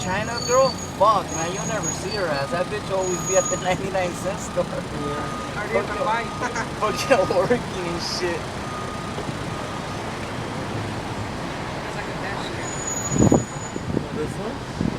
China girl? Fuck, man, you'll never see her ass. That bitch will always be at the 99-cent store. Fucking working and shit. This one?